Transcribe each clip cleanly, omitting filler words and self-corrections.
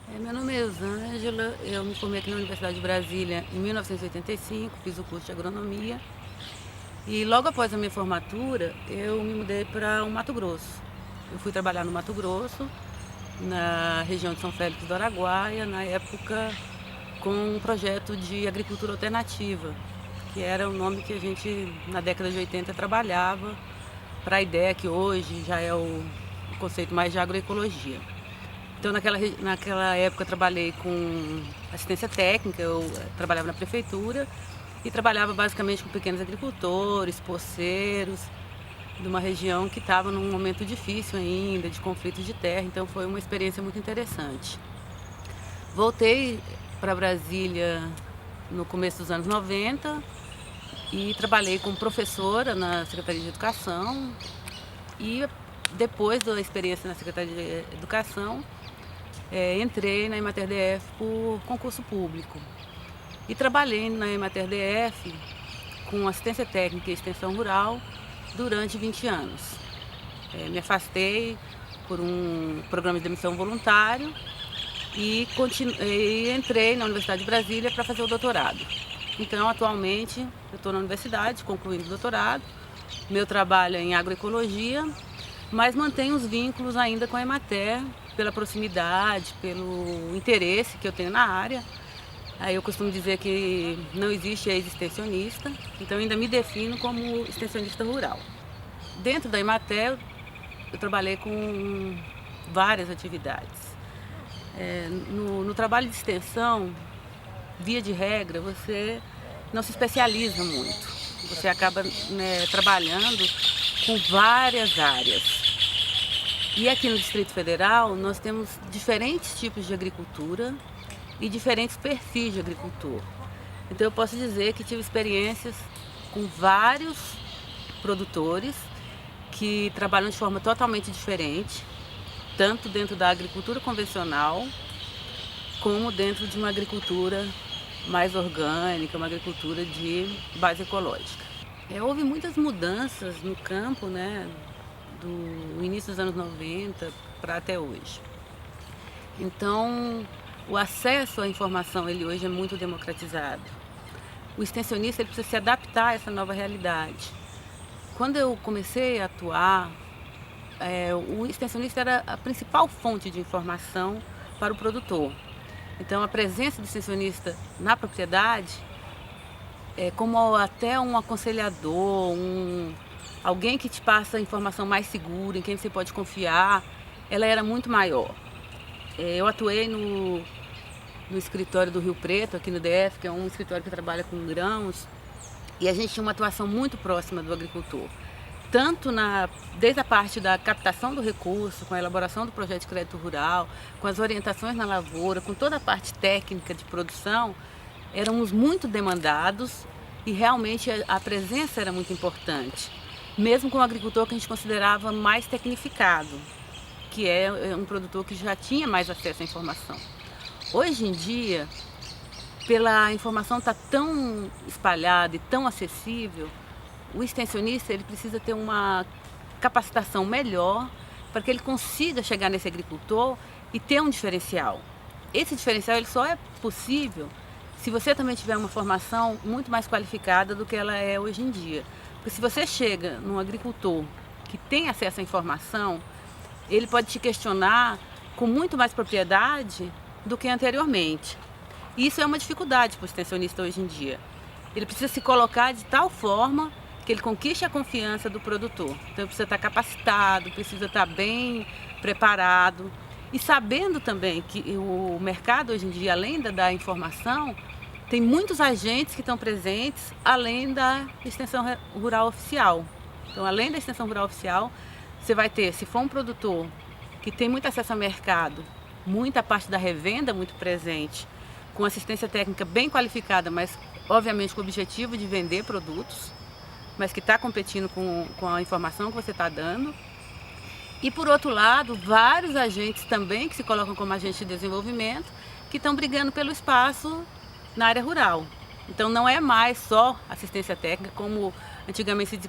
Meu nome é Elisângela, eu me formei aqui na Universidade de Brasília em 1985, fiz o curso de agronomia e logo após a minha formatura eu me mudei para o Mato Grosso. Eu fui trabalhar no Mato Grosso, na região de São Félix do Araguaia, na época com um projeto de agricultura alternativa, que era o nome que a gente na década de 80 trabalhava para a ideia que hoje já é o conceito mais de agroecologia. Então, naquela época, eu trabalhei com assistência técnica, eu trabalhava na prefeitura e trabalhava basicamente com pequenos agricultores, poceiros, de uma região que estava num momento difícil ainda, de conflitos de terra, então foi uma experiência muito interessante. Voltei para Brasília no começo dos anos 90 e trabalhei como professora na Secretaria de Educação e depois da experiência na Secretaria de Educação, entrei na Emater DF por concurso público e trabalhei na Emater DF com assistência técnica e extensão rural durante 20 anos. Me afastei por um programa de demissão voluntário e entrei na Universidade de Brasília para fazer o doutorado. Então, atualmente, eu estou na universidade, concluindo o doutorado. Meu trabalho é em agroecologia, mas mantenho os vínculos ainda com a Emater, pela proximidade, pelo interesse que eu tenho na área. Aí eu costumo dizer que não existe ex-extensionista, então eu ainda me defino como extensionista rural. Dentro da Emater, eu trabalhei com várias atividades. No trabalho de extensão, via de regra, você não se especializa muito. Você acaba, trabalhando com várias áreas. E aqui no Distrito Federal, nós temos diferentes tipos de agricultura e diferentes perfis de agricultor. Então eu posso dizer que tive experiências com vários produtores que trabalham de forma totalmente diferente, tanto dentro da agricultura convencional, como dentro de uma agricultura mais orgânica, uma agricultura de base ecológica. Houve muitas mudanças no campo, do início dos anos 90 para até hoje. Então, o acesso à informação ele hoje é muito democratizado. O extensionista ele precisa se adaptar a essa nova realidade. Quando eu comecei a atuar, o extensionista era a principal fonte de informação para o produtor. Então, a presença do extensionista na propriedade é como até um aconselhador, alguém que te passa a informação mais segura, em quem você pode confiar, ela era muito maior. Eu atuei no escritório do Rio Preto, aqui no DF, que é um escritório que trabalha com grãos, e a gente tinha uma atuação muito próxima do agricultor. Tanto desde a parte da captação do recurso, com a elaboração do projeto de crédito rural, com as orientações na lavoura, com toda a parte técnica de produção, éramos muito demandados e realmente a presença era muito importante. Mesmo com o agricultor que a gente considerava mais tecnificado, que é um produtor que já tinha mais acesso à informação. Hoje em dia, pela informação estar tão espalhada e tão acessível, o extensionista ele precisa ter uma capacitação melhor para que ele consiga chegar nesse agricultor e ter um diferencial. Esse diferencial ele só é possível se você também tiver uma formação muito mais qualificada do que ela é hoje em dia. Porque se você chega num agricultor que tem acesso à informação, ele pode te questionar com muito mais propriedade do que anteriormente. E isso é uma dificuldade para o extensionista hoje em dia. Ele precisa se colocar de tal forma que ele conquiste a confiança do produtor. Então ele precisa estar capacitado, precisa estar bem preparado e sabendo também que o mercado hoje em dia, além da informação, tem muitos agentes que estão presentes além da extensão rural oficial. Então, além da extensão rural oficial, você vai ter, se for um produtor que tem muito acesso ao mercado, muita parte da revenda muito presente, com assistência técnica bem qualificada, mas obviamente com o objetivo de vender produtos, mas que está competindo com a informação que você está dando. E por outro lado, vários agentes também que se colocam como agentes de desenvolvimento, que estão brigando pelo espaço na área rural. Então não é mais só assistência técnica, como antigamente se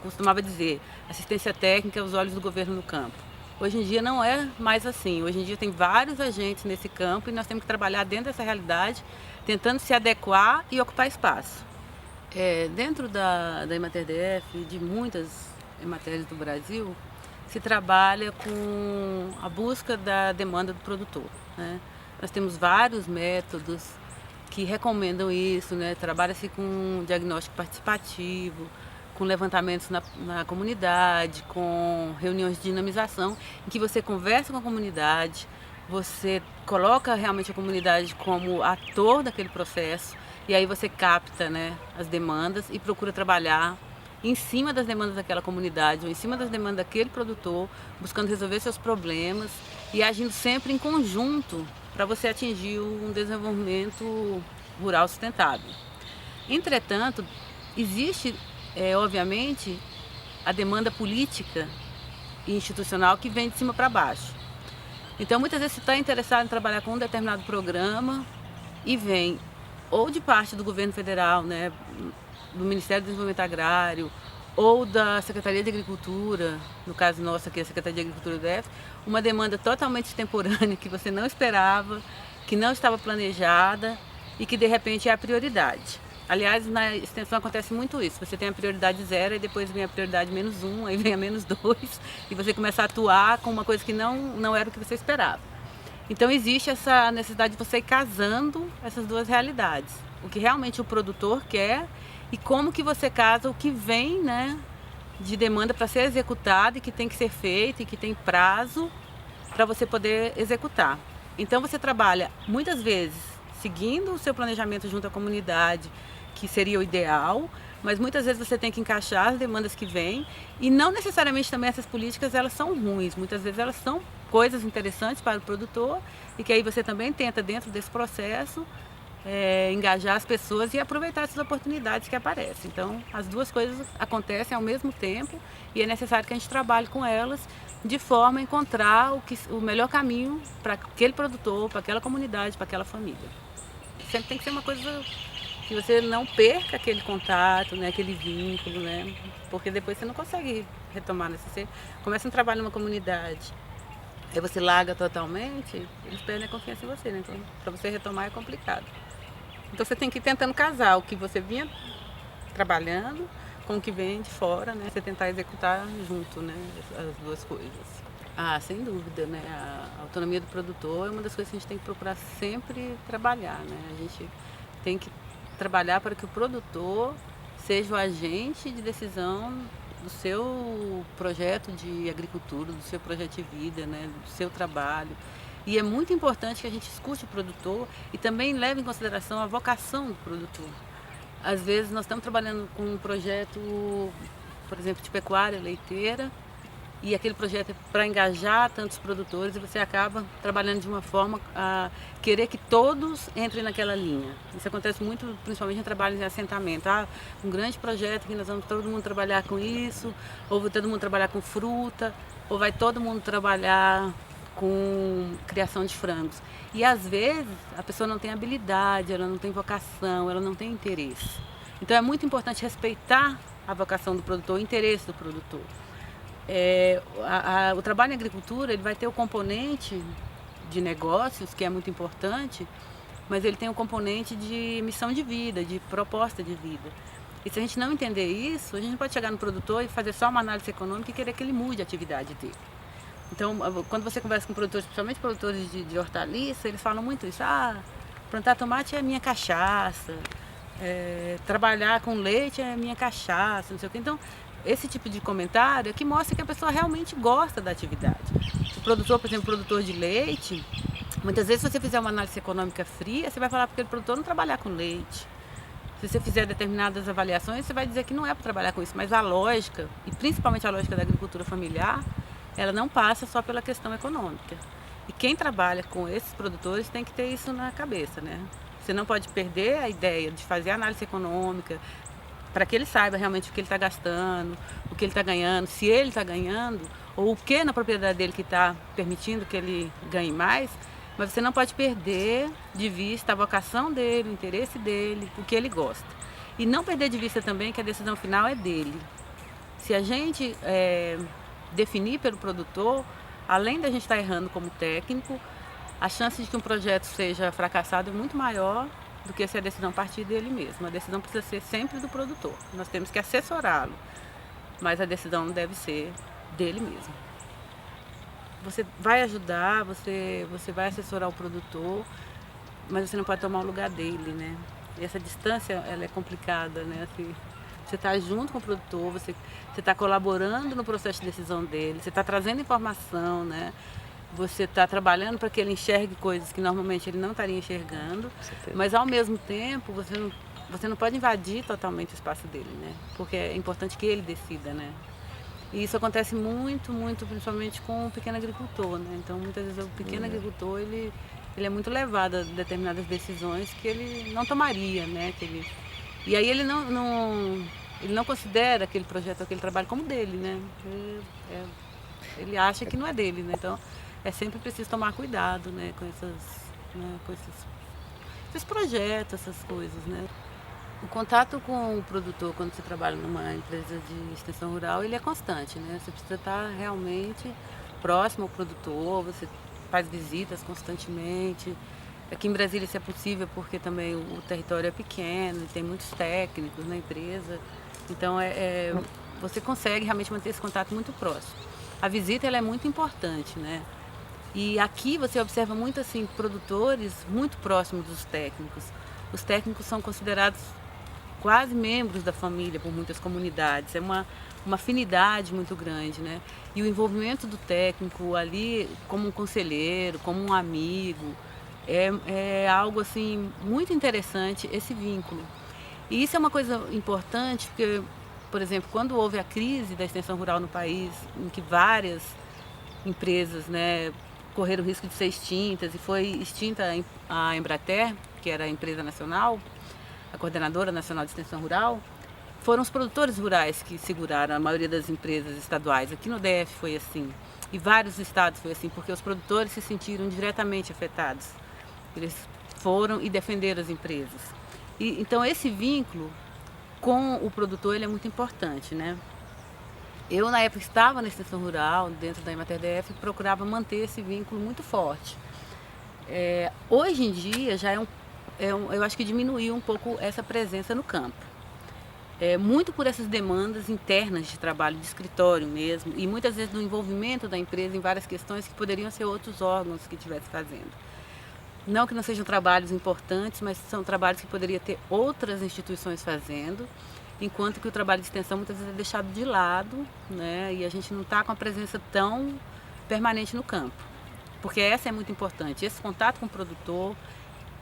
costumava dizer, assistência técnica aos olhos do governo no campo. Hoje em dia não é mais assim. Hoje em dia tem vários agentes nesse campo e nós temos que trabalhar dentro dessa realidade, tentando se adequar e ocupar espaço. Dentro da Emater DF e de muitas matérias do Brasil, se trabalha com a busca da demanda do produtor, né? Nós temos vários métodos que recomendam isso, né? Trabalha-se com diagnóstico participativo, com levantamentos na comunidade, com reuniões de dinamização, em que você conversa com a comunidade, você coloca realmente a comunidade como ator daquele processo, e aí você capta, né, as demandas e procura trabalhar em cima das demandas daquela comunidade ou em cima das demandas daquele produtor, buscando resolver seus problemas e agindo sempre em conjunto para você atingir um desenvolvimento rural sustentável. Entretanto, existe, obviamente, a demanda política e institucional que vem de cima para baixo. Então, muitas vezes você está interessado em trabalhar com um determinado programa e vem ou de parte do governo federal, né, do Ministério do Desenvolvimento Agrário ou da Secretaria de Agricultura, no caso nosso aqui, a Secretaria de Agricultura do DF, uma demanda totalmente extemporânea que você não esperava, que não estava planejada e que de repente é a prioridade. Aliás, na extensão acontece muito isso. Você tem a prioridade 0 e depois vem a prioridade -1, aí vem a -2 e você começa a atuar com uma coisa que não era o que você esperava. Então existe essa necessidade de você ir casando essas duas realidades. O que realmente o produtor quer e como que você casa o que vem, né, de demanda para ser executado e que tem que ser feito e que tem prazo para você poder executar. Então você trabalha muitas vezes seguindo o seu planejamento junto à comunidade, que seria o ideal, mas muitas vezes você tem que encaixar as demandas que vêm e não necessariamente também essas políticas elas são ruins, muitas vezes elas são coisas interessantes para o produtor e que aí você também tenta dentro desse processo engajar as pessoas e aproveitar essas oportunidades que aparecem. Então as duas coisas acontecem ao mesmo tempo e é necessário que a gente trabalhe com elas de forma a encontrar o melhor caminho para aquele produtor, para aquela comunidade, para aquela família. Sempre tem que ser uma coisa que você não perca aquele contato, né, aquele vínculo, né, porque depois você não consegue retomar, né? Se você começa um trabalho numa comunidade, aí você larga totalmente, eles perdem a confiança em você, né? Então, para você retomar é complicado. Então você tem que ir tentando casar o que você vinha trabalhando com o que vem de fora, né? Você tentar executar junto, né, as duas coisas. Ah, sem dúvida, né? A autonomia do produtor é uma das coisas que a gente tem que procurar sempre trabalhar, né? A gente tem que trabalhar para que o produtor seja o agente de decisão do seu projeto de agricultura, do seu projeto de vida, né, do seu trabalho. E é muito importante que a gente escute o produtor e também leve em consideração a vocação do produtor. Às vezes nós estamos trabalhando com um projeto, por exemplo, de pecuária leiteira, e aquele projeto é para engajar tantos produtores e você acaba trabalhando de uma forma a querer que todos entrem naquela linha. Isso acontece muito, principalmente em trabalhos em assentamento. Um grande projeto que nós vamos todo mundo trabalhar com isso, ou vai todo mundo trabalhar com fruta, ou vai todo mundo trabalhar com criação de frangos. E às vezes a pessoa não tem habilidade, ela não tem vocação, ela não tem interesse. Então é muito importante respeitar a vocação do produtor, o interesse do produtor. O trabalho em agricultura ele vai ter o componente de negócios, que é muito importante, mas ele tem o componente de missão de vida, de proposta de vida. E se a gente não entender isso, a gente pode chegar no produtor e fazer só uma análise econômica e querer que ele mude a atividade dele. Então, quando você conversa com produtores, principalmente produtores de hortaliça, eles falam muito isso. Plantar tomate é minha cachaça, trabalhar com leite é minha cachaça, não sei o quê. Então, esse tipo de comentário é que mostra que a pessoa realmente gosta da atividade. O produtor, por exemplo, produtor de leite, muitas vezes se você fizer uma análise econômica fria, você vai falar para aquele produtor não trabalhar com leite. Se você fizer determinadas avaliações, você vai dizer que não é para trabalhar com isso. Mas a lógica, e principalmente a lógica da agricultura familiar, ela não passa só pela questão econômica. E quem trabalha com esses produtores tem que ter isso na cabeça, né? Você não pode perder a ideia de fazer análise econômica, para que ele saiba realmente o que ele está gastando, o que ele está ganhando, se ele está ganhando, ou o que na propriedade dele que está permitindo que ele ganhe mais, mas você não pode perder de vista a vocação dele, o interesse dele, o que ele gosta. E não perder de vista também que a decisão final é dele. Se a gente definir pelo produtor, além da gente estar errando como técnico, a chance de que um projeto seja fracassado é muito maior do que se a decisão partir dele mesmo. A decisão precisa ser sempre do produtor. Nós temos que assessorá-lo, mas a decisão deve ser dele mesmo. Você vai ajudar, você vai assessorar o produtor, mas você não pode tomar o lugar dele, né? E essa distância, ela é complicada, né? Assim, você está junto com o produtor, você está colaborando no processo de decisão dele, você está trazendo informação, né? Você está trabalhando para que ele enxergue coisas que normalmente ele não estaria enxergando, mas ao mesmo tempo você não pode invadir totalmente o espaço dele, né? Porque é importante que ele decida, né? E isso acontece muito, muito, principalmente com o pequeno agricultor, né? Então, muitas vezes o pequeno agricultor, ele é muito levado a determinadas decisões que ele não tomaria, né? E aí ele não considera aquele projeto, aquele trabalho como dele, né? Ele acha que não é dele, né? Então, é sempre preciso tomar cuidado, né? Com esses projetos, essas coisas, né? O contato com o produtor, quando você trabalha numa empresa de extensão rural, ele é constante, né? Você precisa estar realmente próximo ao produtor, você faz visitas constantemente. Aqui em Brasília isso é possível porque também o território é pequeno, tem muitos técnicos na empresa. Então você consegue realmente manter esse contato muito próximo. A visita ela é muito importante, né? E aqui você observa muito assim produtores muito próximos dos técnicos. Os técnicos são considerados quase membros da família por muitas comunidades, é uma afinidade muito grande, né? E o envolvimento do técnico ali como um conselheiro, como um amigo, é algo assim muito interessante esse vínculo. E isso é uma coisa importante porque, por exemplo, quando houve a crise da extensão rural no país, em que várias empresas, né, correram o risco de ser extintas e foi extinta a Embrater, que era a empresa nacional, a Coordenadora Nacional de Extensão Rural, foram os produtores rurais que seguraram a maioria das empresas estaduais. Aqui no DF foi assim, e vários estados foi assim, porque os produtores se sentiram diretamente afetados. Eles foram e defenderam as empresas. Então esse vínculo com o produtor ele é muito importante, né? Eu, na época, estava na extensão rural, dentro da Emater DF, e procurava manter esse vínculo muito forte. Hoje em dia, já eu acho que diminuiu um pouco essa presença no campo. Muito por essas demandas internas de trabalho, de escritório mesmo, e muitas vezes do envolvimento da empresa em várias questões que poderiam ser outros órgãos que estivessem fazendo. Não que não sejam trabalhos importantes, mas são trabalhos que poderia ter outras instituições fazendo, enquanto que o trabalho de extensão muitas vezes é deixado de lado, né? E a gente não está com a presença tão permanente no campo. Porque essa é muito importante. Esse contato com o produtor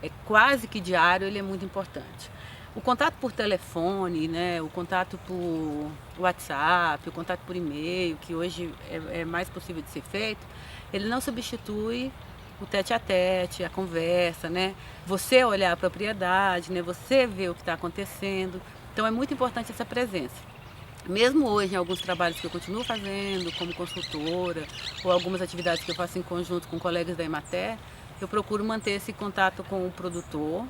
é quase que diário, ele é muito importante. O contato por telefone, né? O contato por WhatsApp, o contato por e-mail, que hoje é mais possível de ser feito, ele não substitui o tete-a-tete, a conversa, né? Você olhar a propriedade, né? Você ver o que está acontecendo. Então é muito importante essa presença. Mesmo hoje, em alguns trabalhos que eu continuo fazendo, como consultora, ou algumas atividades que eu faço em conjunto com colegas da Emater, eu procuro manter esse contato com o produtor,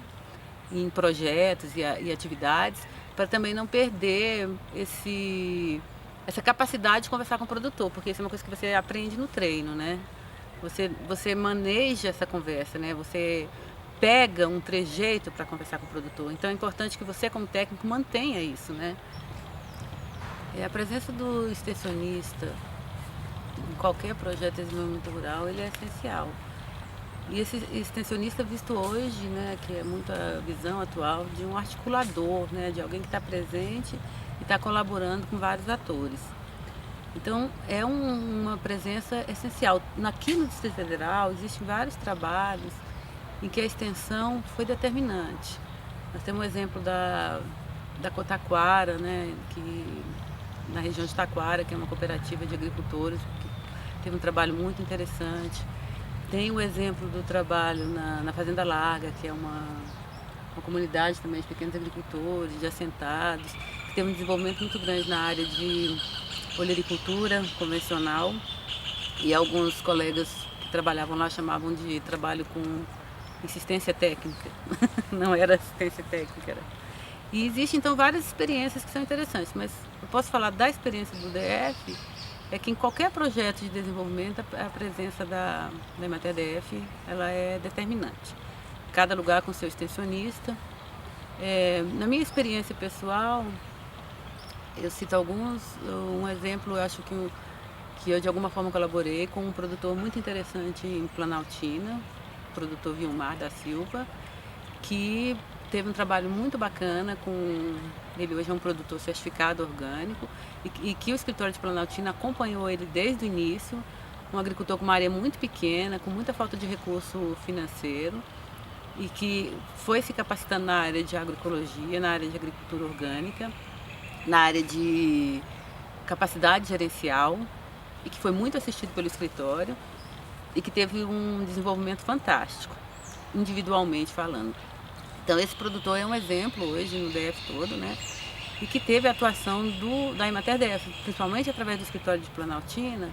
em projetos e atividades, para também não perder essa capacidade de conversar com o produtor, porque isso é uma coisa que você aprende no treino, né? Você maneja essa conversa, né? Você pega um trejeito para conversar com o produtor. Então é importante que você, como técnico, mantenha isso, né? A presença do extensionista em qualquer projeto de desenvolvimento rural, ele é essencial. E esse extensionista visto hoje, né, que é muito a visão atual de um articulador, né, de alguém que está presente e está colaborando com vários atores. Então, é uma presença essencial. Aqui no Distrito Federal, existem vários trabalhos em que a extensão foi determinante. Nós temos um exemplo da Cotaquara, né, na região de Taquara, que é uma cooperativa de agricultores, que teve um trabalho muito interessante. Tem o exemplo do trabalho na Fazenda Larga, que é uma comunidade também de pequenos agricultores, de assentados, que teve um desenvolvimento muito grande na área de olericultura convencional, e alguns colegas que trabalhavam lá chamavam de trabalho com assistência técnica. Não era assistência técnica. E existem então várias experiências que são interessantes, mas eu posso falar da experiência do DF, é que em qualquer projeto de desenvolvimento a presença da Emater-DF ela é determinante. Cada lugar com seu extensionista. Na minha experiência pessoal, eu cito alguns. Um exemplo, eu acho que eu de alguma forma colaborei com um produtor muito interessante em Planaltina, o produtor Vilmar da Silva, que teve um trabalho muito bacana com... Ele hoje é um produtor certificado orgânico e que o escritório de Planaltina acompanhou ele desde o início, um agricultor com uma área muito pequena, com muita falta de recurso financeiro e que foi se capacitando na área de agroecologia, na área de agricultura orgânica, na área de capacidade gerencial e que foi muito assistido pelo escritório e que teve um desenvolvimento fantástico, individualmente falando. Então esse produtor é um exemplo hoje no DF todo, né? E que teve a atuação da Emater-DF, principalmente através do escritório de Planaltina,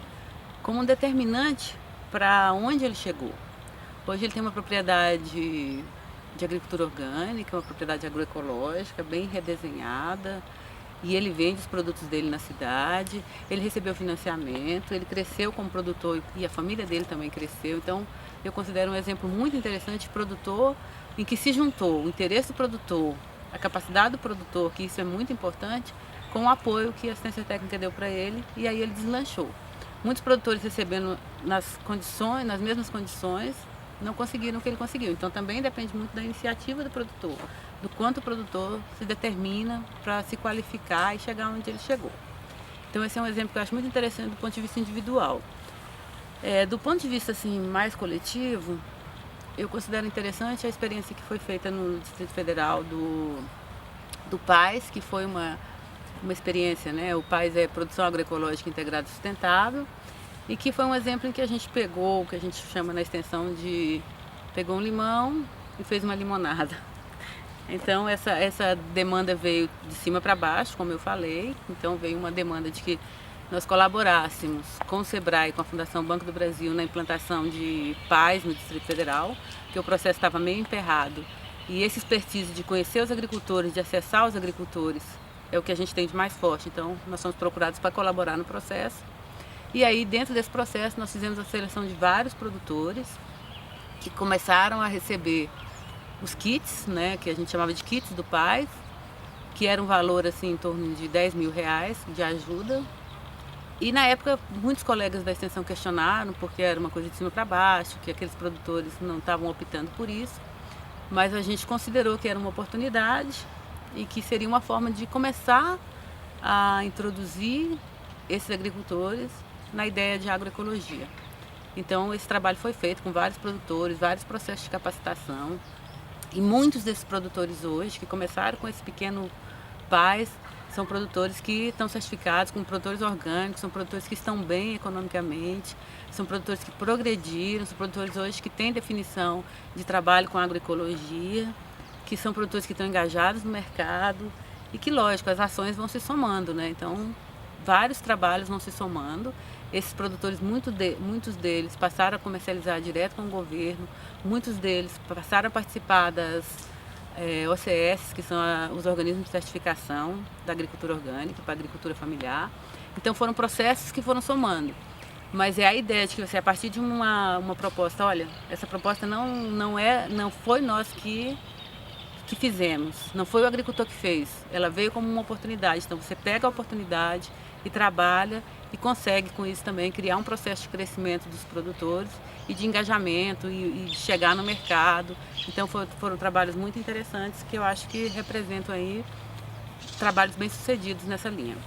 como um determinante para onde ele chegou. Hoje ele tem uma propriedade de agricultura orgânica, uma propriedade agroecológica bem redesenhada, e ele vende os produtos dele na cidade, ele recebeu financiamento, ele cresceu como produtor e a família dele também cresceu. Então eu considero um exemplo muito interessante de produtor em que se juntou o interesse do produtor, a capacidade do produtor, que isso é muito importante, com o apoio que a assistência técnica deu para ele, e aí ele deslanchou. Muitos produtores recebendo nas mesmas condições, não conseguiram o que ele conseguiu. Então também depende muito da iniciativa do produtor, do quanto o produtor se determina para se qualificar e chegar onde ele chegou. Então esse é um exemplo que eu acho muito interessante do ponto de vista individual. Do ponto de vista assim, mais coletivo, eu considero interessante a experiência que foi feita no Distrito Federal do PAIS, que foi uma experiência, né? O PAIS é Produção Agroecológica Integrada e Sustentável, e que foi um exemplo em que a gente pegou, o que a gente chama na extensão de... pegou um limão e fez uma limonada. Então essa demanda veio de cima para baixo, como eu falei. Então veio uma demanda de que nós colaborássemos com o SEBRAE, com a Fundação Banco do Brasil, na implantação de PAIS no Distrito Federal, que o processo estava meio emperrado. E esse expertise de conhecer os agricultores, de acessar os agricultores, é o que a gente tem de mais forte. Então nós somos procurados para colaborar no processo. E aí dentro desse processo nós fizemos a seleção de vários produtores que começaram a receber os kits, né, que a gente chamava de kits do PAIS, que era um valor assim, em torno de R$10 mil de ajuda. E na época muitos colegas da extensão questionaram porque era uma coisa de cima para baixo, que aqueles produtores não estavam optando por isso, mas a gente considerou que era uma oportunidade e que seria uma forma de começar a introduzir esses agricultores na ideia de agroecologia. Então esse trabalho foi feito com vários produtores, vários processos de capacitação, e muitos desses produtores hoje que começaram com esse pequeno PAIS são produtores que estão certificados como produtores orgânicos, são produtores que estão bem economicamente, são produtores que progrediram, são produtores hoje que têm definição de trabalho com agroecologia, que são produtores que estão engajados no mercado e que, lógico, as ações vão se somando, né? Então, vários trabalhos vão se somando. Esses produtores, muitos deles passaram a comercializar direto com o governo, muitos deles passaram a participar das OCS, que são os organismos de certificação da agricultura orgânica para a agricultura familiar. Então foram processos que foram somando. Mas é a ideia de que você, a partir de uma proposta, olha, essa proposta não foi nós que fizemos, não foi o agricultor que fez, ela veio como uma oportunidade. Então você pega a oportunidade e trabalha e consegue com isso também criar um processo de crescimento dos produtores e de engajamento e de chegar no mercado. Então foram trabalhos muito interessantes que eu acho que representam aí trabalhos bem-sucedidos nessa linha.